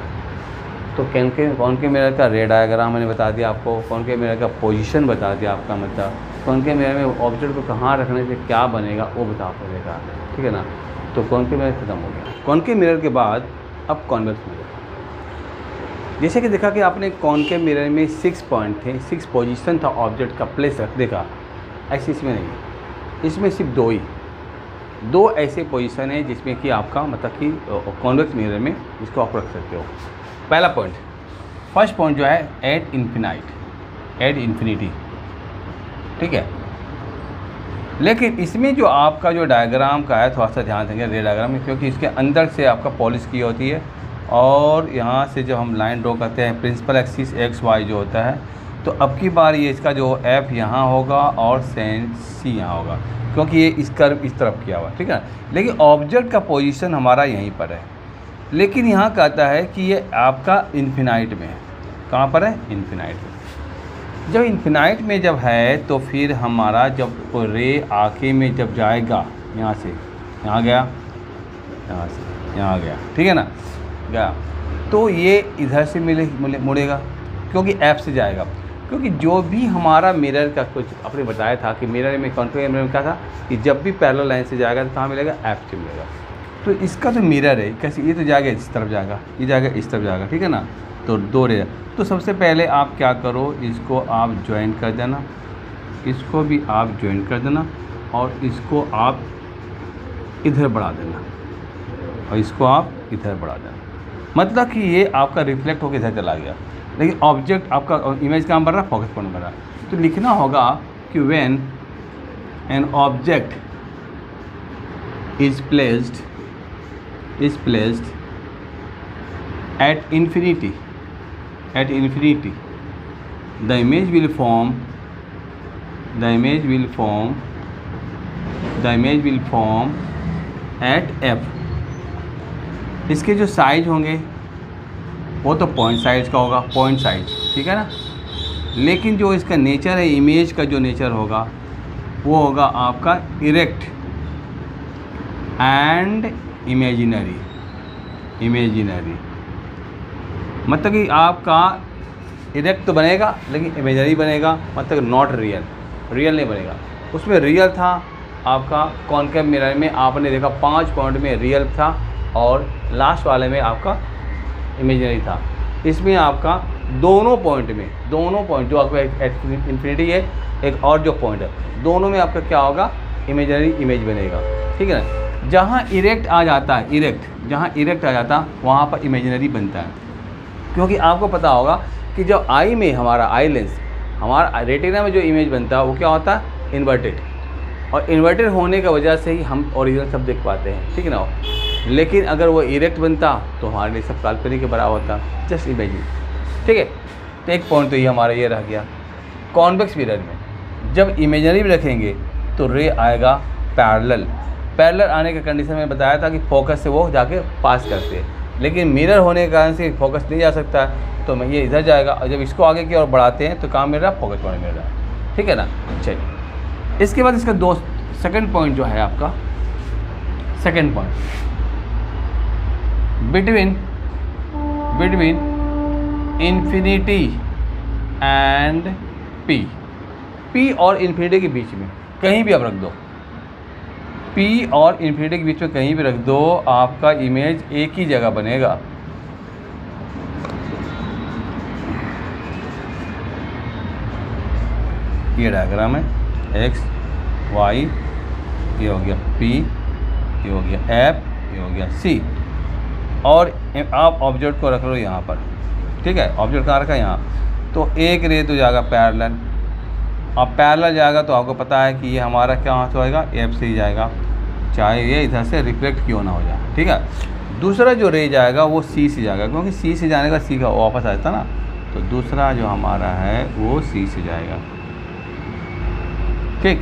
तो कॉनकेव मिरर का रे डायग्राम मैंने बता दिया आपको, कॉनकेव मिरर का पोजीशन बता दिया आपका, मतलब कॉनकेव मिरर में ऑब्जेक्ट को कहाँ रखने से क्या बनेगा वो बता देगा, ठीक है ना। तो कॉनकेव मिरर खत्म हो गया। कॉनकेव मिरर के बाद अब कॉन्वेक्स मिरर। जैसे कि देखा कि आपने कॉनकेव मिरर में 6 पॉइंट थे, 6 पोजीशन था ऑब्जेक्ट का प्लेस रखने का, ऐसे इसमें नहीं, इसमें सिर्फ 2 ऐसे पोजीशन है जिसमें कि आपका मतलब कि कॉन्वेक्स मिरर में इसको आप रख सकते हो। पहला पॉइंट, फर्स्ट पॉइंट जो है एट इन्फिनिटी, ठीक है। लेकिन इसमें जो आपका जो डायग्राम का है, थोड़ा सा ध्यान देंगे रे डायग्राम में, क्योंकि इसके अंदर से आपका पॉलिश की होती है, और यहाँ से जब हम लाइन ड्रॉ करते हैं प्रिंसिपल एक्सिस XY जो होता है, तो अब की बार ये इसका जो F यहाँ होगा और C यहाँ होगा, क्योंकि ये इस कर्व इस तरफ किया हुआ, ठीक है। लेकिन ऑब्जेक्ट का पोजीशन हमारा यहीं पर है, लेकिन यहाँ कहता है कि ये आपका इन्फिनाइट में है। कहाँ पर है, इन्फिनाइट में। जब इन्फिनाइट में जब है तो फिर हमारा जब रे आके में जब जाएगा, यहाँ से यहाँ गया, यहाँ से यहाँ गया, ठीक है ना, गया, तो ये इधर से मुड़ेगा, क्योंकि F से जाएगा। क्योंकि जो भी हमारा मिरर का कुछ आपने बताया था कि मिरर में कॉन्केव मिरर में क्या था कि जब भी पैरेलल लाइन से जाएगा तो कहाँ मिलेगा, F से मिलेगा। तो इसका जो मिरर है कैसे, ये तो जाएगा इस तरफ जाएगा, ये जाएगा इस तरफ जाएगा, ठीक है ना। तो 2 रे, तो सबसे पहले आप क्या करो, इसको आप ज्वाइन कर देना, इसको भी आप ज्वाइन कर देना और इसको आप इधर बढ़ा देना और इसको आप इधर बढ़ा देना, मतलब कि ये आपका रिफ्लेक्ट होकर इधर चला गया, लेकिन ऑब्जेक्ट आपका इमेज कहाँ बन रहा है, फोकस पॉइंट बन रहा है। तो लिखना होगा कि when an object is placed at infinity, the image will form at f। इसके जो साइज होंगे वो तो पॉइंट साइज का होगा, पॉइंट साइज, ठीक है ना। लेकिन जो इसका नेचर है, इमेज का जो नेचर होगा वो होगा आपका इरेक्ट एंड इमेजिनरी। मतलब कि आपका इरेक्ट तो बनेगा लेकिन इमेजनरी बनेगा, मतलब नॉट रियल नहीं बनेगा। उसमें रियल था आपका कॉन्केव मिरर में, आपने देखा 5 पॉइंट में रियल था और लास्ट वाले में आपका इमेजनरी था। इसमें आपका दोनों पॉइंट जो आपका इन्फिनिटी है एक और जो पॉइंट है, दोनों में आपका क्या होगा, इमेजनरी इमेज बनेगा, ठीक है ना। जहाँ इरेक्ट आ जाता है, जहाँ इरेक्ट आ जाता है वहाँ पर इमेजिनरी बनता है, क्योंकि आपको पता होगा कि जब आई में हमारा आई लेंस, हमारा रेटिना में जो इमेज बनता है वो क्या होता है, इन्वर्टेड, और इन्वर्टेड होने की वजह से ही हम ओरिजिनल सब देख पाते हैं, ठीक है ना। लेकिन अगर वो इरेक्ट बनता तो हमारे लिए सब काल्पनिक के बराबर होता, जस्ट इमेजिन, ठीक है। तो एक पॉइंट तो ये हमारा ये रह गया। कॉन्वेक्स मिरर में जब इमेजिनरी भी रखेंगे तो रे आएगा पैरेलल आने के कंडीशन में बताया था कि फोकस से वो जाके पास करते हैं, लेकिन मिरर होने के कारण से फोकस नहीं जा सकता है, तो मैं ये इधर जाएगा और जब इसको आगे की ओर बढ़ाते हैं तो काम मिल रहा है, फोकस पॉइंट मिल रहा है, ठीक है ना। चलिए इसके बाद इसका सेकंड पॉइंट जो है आपका, second point between infinity and P और इन्फिनिटी के बीच में कहीं भी आप रख दो, P और इन्फिनिटी के बीच में कहीं भी रख दो, आपका इमेज एक ही जगह बनेगा। ये डायग्राम है, x y, ये हो गया P, ये हो गया F, ये हो गया C, और आप ऑब्जेक्ट को रख लो यहाँ पर, ठीक है। ऑब्जेक्ट कहाँ रखा है, यहाँ। तो एक रे तो जाएगा पैरेलल, अब पैरेलल जाएगा तो आपको पता है कि ये हमारा क्या वहाँ से होएगा, F से ही जाएगा, चाहे ये इधर से रिफ्लेक्ट क्यों ना हो जाए, ठीक है। दूसरा जो रे जाएगा वो C से जाएगा, क्योंकि C से जाने का C का वापस आता ना, तो दूसरा जो हमारा है वो C से जाएगा, ठीक।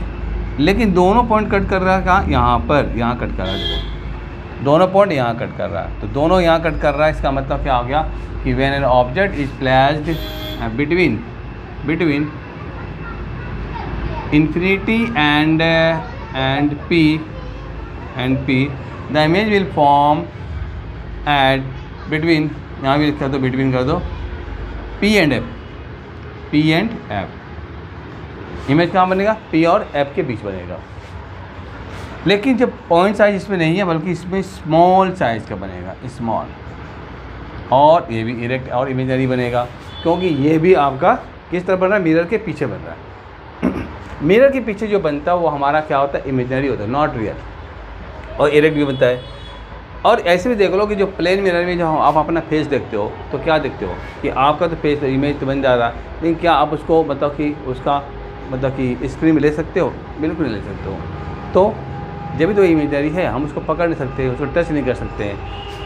लेकिन दोनों पॉइंट कट कर रहा है कहाँ, यहाँ पर, यहाँ कट कर रहा है, दोनों पॉइंट यहाँ कट कर रहा है, तो दोनों यहाँ कट कर रहा है। इसका मतलब क्या हो गया कि when an object is placed between infinity and P the image will form at between, यहाँ भी कर दो, बिटवीन कर दो, P एंड F। इमेज कहाँ बनेगा, P और F के बीच बनेगा। लेकिन जब पॉइंट साइज इसमें नहीं है बल्कि इसमें स्मॉल साइज का बनेगा, स्मॉल, और ये भी इरेक्ट और इमेजनरी बनेगा, क्योंकि ये भी आपका किस तरह बन रहा है, मिरर के पीछे बन रहा है। मिरर के पीछे जो बनता है वो हमारा क्या होता है, इमेजनरी होता है, नॉट रियल, और इरेक्ट भी बनता है। और ऐसे भी देख लो कि जो प्लेन मिरर में जो आप अपना फेस देखते हो तो क्या देखते हो कि आपका तो फेस इमेज तो बन जा रहा है, लेकिन क्या आप उसको मतलब कि उसका मतलब कि स्क्रीन में ले सकते हो, बिल्कुल नहीं ले सकते हो। तो जब भी तो इमेजनरी है हम उसको पकड़ नहीं सकते, उसको टच नहीं कर सकते हैं,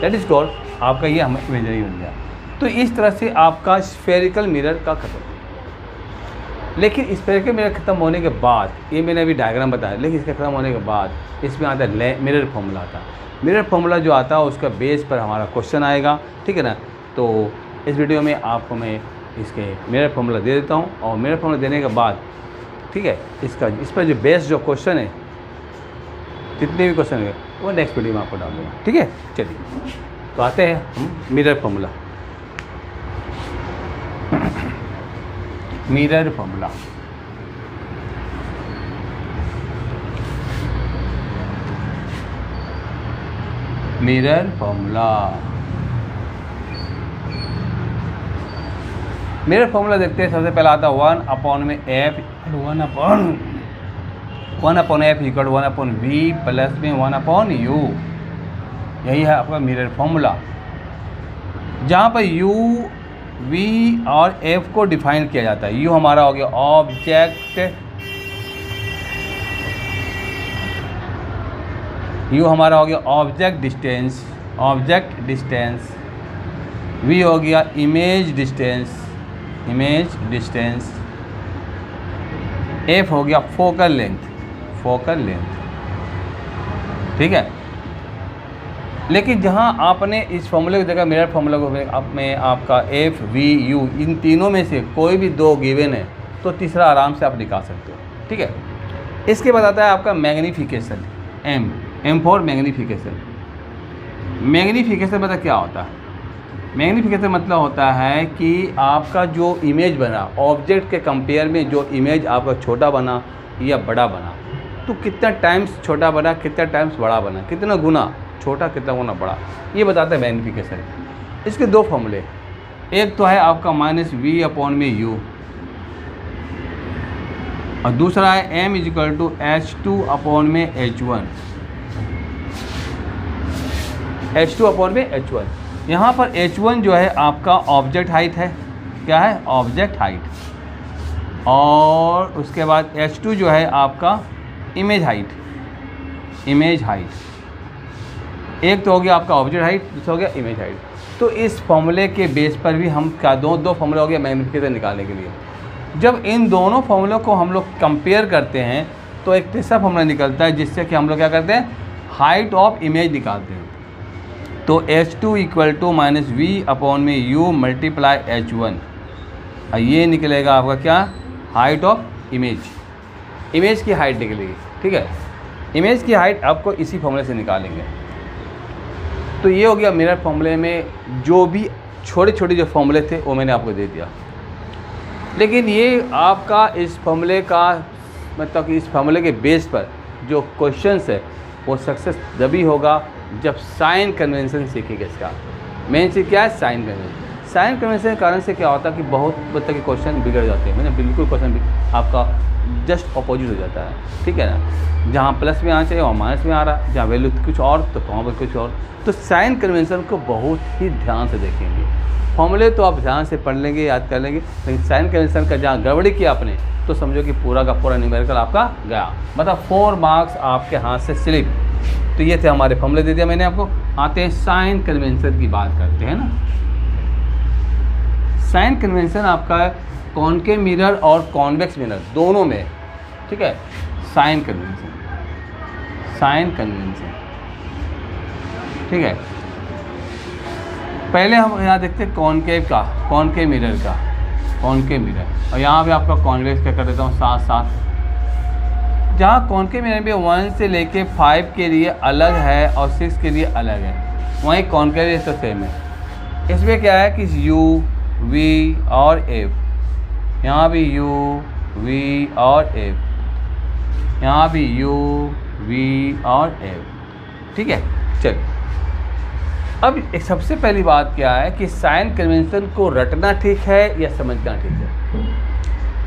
दैट इज़ कॉल्ड आपका ये हम इमेजनरी बन गया। तो इस तरह से आपका स्फेरिकल मिरर का खत्म। लेकिन स्फेरिकल मिरर ख़त्म होने के बाद, ये मैंने अभी डायग्राम बताया, लेकिन इसके ख़त्म होने के बाद इसमें आता है मिरर फॉर्मूला आता है। मिरर फॉर्मूला जो आता है उसका बेस पर हमारा क्वेश्चन आएगा, ठीक है ना। तो इस वीडियो में आपको मैं इसके मिरर फॉर्मूला दे देता हूँ, और मिरर फॉर्मूला देने के बाद, ठीक है, इस पर जो बेस जो क्वेश्चन है, जितने भी क्वेश्चन है वो नेक्स्ट वीडियो में आपको डाल दूँगा, ठीक है। चलिए तो आते हैं हम mirror formula. Mirror formula, mirror formula mirror formula देखते हैं। सबसे पहला आता है 1 में F 1 upon F equal 1 upon V plus में 1 अपॉन यू। यही है आपका मिरर फॉर्मूला, जहाँ पर यू वी और एफ को डिफाइन किया जाता है। यू हमारा हो गया ऑब्जेक्ट, यू हमारा हो गया ऑब्जेक्ट डिस्टेंस, वी हो गया इमेज डिस्टेंस, एफ हो गया फोकल लेंथ, ठीक है। लेकिन जहाँ आपने इस फॉर्मूले की जगह मिरर फॉर्मूला को में आपका एफ वी यू इन तीनों में से कोई भी दो गिवन है तो तीसरा आराम से आप निकाल सकते हो, ठीक है। इसके बाद आता है आपका magnification, M for magnification. Magnification मतलब क्या होता है? मैग्नीफिकेशन मतलब होता है कि आपका जो इमेज बना ऑब्जेक्ट के कंपेयर में, जो इमेज आपका छोटा बना या बड़ा बना, तो कितना टाइम्स छोटा बना, कितना टाइम्स बड़ा बना, कितना गुना छोटा, कितना गुना बड़ा, ये बताता है मैग्नीफिकेशन। इसके दो फॉर्मूले, एक तो है आपका -v अपॉन में u और दूसरा है m = h2 अपॉन में h1, h2 अपॉन में h1। यहाँ पर h1 जो है आपका ऑब्जेक्ट हाइट है, क्या है? Object height. और उसके बाद h2 जो है आपका इमेज हाइट। एक तो हो गया आपका ऑब्जेक्ट हाइट, दूसरा हो गया इमेज हाइट। तो इस फॉर्मूले के बेस पर भी हम क्या दो फॉर्मूले हो गया मैग्नीफिकेशन निकालने के लिए। जब इन दोनों फॉर्मूलों को हम लोग कंपेयर करते हैं तो एक तीसरा फॉर्मूला निकलता है, जिससे कि हम लोग क्या करते हैं, हाइट ऑफ इमेज निकालते हैं। तो h2 = -v अपॉन में u मल्टीप्लाई h1, और ये निकलेगा आपका क्या, हाइट ऑफ इमेज की हाइट निकलेगी, ठीक है। इमेज की हाइट आपको इसी फॉर्मूले से निकालेंगे। तो ये हो गया मिरर फॉर्मूले में जो भी छोटे छोटे जो फॉर्मूले थे वो मैंने आपको दे दिया। लेकिन ये आपका इस फॉर्मूले का मतलब कि इस फॉर्मूले के बेस पर जो क्वेश्चंस है वो सक्सेस तभी होगा जब साइन कन्वेंशन सीखेंगे। इसका मेन चीज़ क्या है, साइन कन्वेंशन। साइन कन्वेंशन के कारण से क्या होता है कि बहुत मतलब के क्वेश्चन बिगड़ जाते हैं, मतलब बिल्कुल क्वेश्चन आपका जस्ट अपोजिट हो जाता है, ठीक है ना। जहाँ प्लस में आना चाहिए वहाँ माइनस में आ रहा है, जहाँ वैल्यू कुछ और तो वहाँ पर कुछ और। तो साइन कन्वेंशन को बहुत ही ध्यान से देखेंगे। फॉर्मूले तो आप ध्यान से पढ़ लेंगे, याद कर लेंगे, लेकिन साइन कन्वेंशन का जहाँ गड़बड़ी किया आपने तो समझो कि पूरा का पूरा न्यूमेरिकल आपका गया, मतलब 4 मार्क्स आपके हाथ से स्लिप। तो ये थे हमारे फॉर्मूले दे दिया मैंने आपको। आते हैं साइन कन्वेंशन की बात करते हैं ना। साइन कन्वेंशन आपका कॉनकेव मिरर और कॉन्वेक्स मिरर दोनों में, ठीक है। साइन कन्वेंशन, ठीक है। पहले हम यहाँ देखते हैं कॉनकेव मिरर, और यहाँ पे आपका कॉन्वेक्स का कर देता हूँ साथ। जहाँ कॉनकेव मिरर में 1 से लेके 5 के लिए अलग है और 6 के लिए अलग है, वहीं कॉनकेव तो सेम है। इसमें क्या है कि u, v और f, यहाँ भी u, v और f, यहाँ भी u, v और f, ठीक है। चल अब एक सबसे पहली बात क्या है कि साइन कन्वेंशन को रटना ठीक है या समझना ठीक है।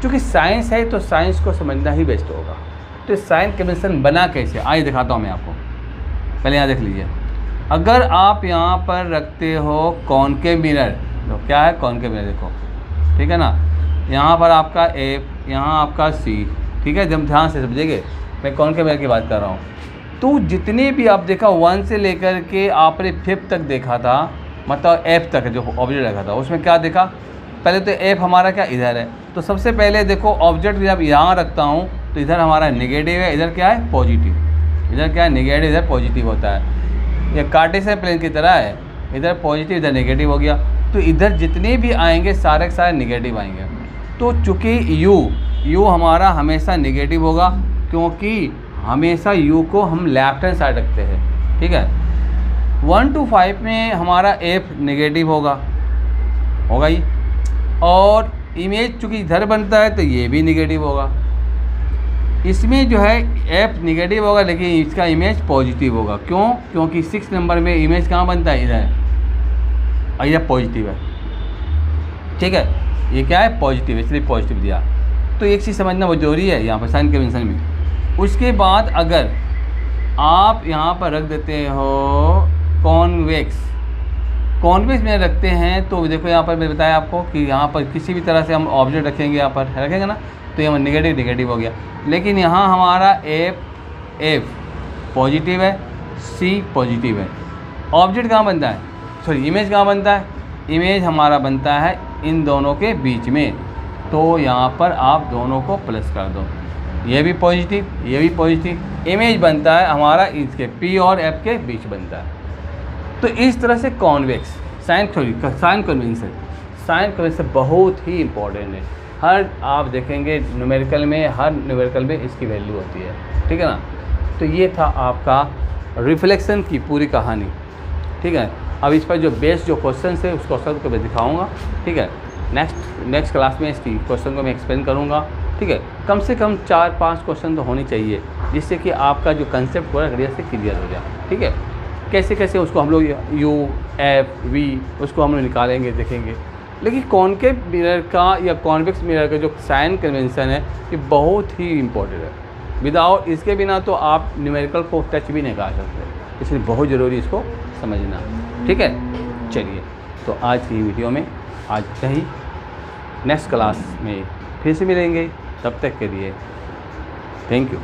क्योंकि साइंस है तो साइंस को समझना ही बेस्ट होगा। तो साइन कन्वेंशन बना कैसे, आइए दिखाता हूँ मैं आपको। पहले यहाँ देख लीजिए, अगर आप यहाँ पर रखते हो कॉनकेव मिरर, तो क्या है कॉनकेव मिरर, देखो ठीक है ना। यहाँ पर आपका F, यहाँ आपका C, ठीक है। जब ध्यान से समझेंगे, मैं कॉनकेव मिरर की बात कर रहा हूँ। तो जितने भी आप देखा 1 से लेकर के आपने 5 तक देखा था, मतलब F तक जो ऑब्जेक्ट रखा था, उसमें क्या देखा, पहले तो F हमारा क्या इधर है। तो सबसे पहले देखो ऑब्जेक्ट जब यहाँ रखता हूँ तो इधर हमारा नेगेटिव है, इधर क्या है पॉजिटिव, इधर क्या है नेगेटिव, इधर पॉजिटिव होता है। ये कार्टेशियन प्लेन की तरह है, इधर पॉजिटिव इधर नेगेटिव हो गया। तो इधर जितने भी आएंगे सारे के सारे नेगेटिव आएंगे। तो चूँकि u हमारा हमेशा नेगेटिव होगा, क्योंकि हमेशा u को हम लेफ्ट हैंड साइड रखते हैं, ठीक है। 1 to 5 में हमारा f नेगेटिव होगा ही, और इमेज चूँकि इधर बनता है तो ये भी नेगेटिव होगा। इसमें जो है f नेगेटिव होगा लेकिन इसका इमेज पॉजिटिव होगा। क्यों? क्योंकि 6 नंबर में इमेज कहाँ बनता है, इधर, और यह पॉजिटिव है, ठीक है। ये क्या है, पॉजिटिव, इसलिए पॉजिटिव दिया। तो एक चीज़ समझना बहुत जरूरी है यहाँ पर साइन कन्वेंशन में। उसके बाद अगर आप यहाँ पर रख देते हो कॉन्वेक्स, कॉन्वेक्स में रखते हैं तो देखो यहाँ पर मैंने बताया आपको कि यहाँ पर किसी भी तरह से हम ऑब्जेक्ट रखेंगे, यहाँ पर रखेंगे ना, तो यहाँ नेगेटिव नेगेटिव हो गया। लेकिन यहाँ हमारा एफ पॉजिटिव है, सी पॉजिटिव है। ऑब्जेक्ट कहाँ बनता है, सॉरी इमेज कहाँ बनता है, इमेज हमारा बनता है इन दोनों के बीच में। तो यहाँ पर आप दोनों को प्लस कर दो, ये भी पॉजिटिव, ये भी पॉजिटिव। इमेज बनता है हमारा इसके पी और एफ के बीच बनता है। तो इस तरह से कॉन्वेक्स साइन कन्वेंशन बहुत ही इम्पोर्टेंट है। हर आप देखेंगे न्यूमेरिकल में, हर न्यूमेरिकल में इसकी वैल्यू होती है, ठीक है ना। तो ये था आपका रिफ्लेक्शन की पूरी कहानी, ठीक है। अब इस पर जो बेस्ट जो क्वेश्चन है उस क्वेश्चन को मैं दिखाऊंगा, ठीक है। नेक्स्ट क्लास में इसकी क्वेश्चन को मैं एक्सप्लेन करूंगा, ठीक है। कम से कम 4-5 क्वेश्चन तो होने चाहिए, जिससे कि आपका जो कंसेप्ट पूरा क्लियर से क्लियर हो जाए, ठीक है। कैसे कैसे उसको हम लोग यू एफ वी उसको हम लोग निकालेंगे, देखेंगे। लेकिन कॉनकेव मिरर का या कॉन्वेक्स मिरर का जो साइन कन्वेंशन है ये बहुत ही इम्पोर्टेंट है। विदाउट इसके बिना तो आप न्यूमेरिकल को टच भी नहीं कर सकते, इसलिए बहुत ज़रूरी इसको समझना, ठीक है। चलिए, तो आज की वीडियो में आज कहीं नेक्स्ट क्लास में फिर से मिलेंगे, तब तक के लिए थैंक यू।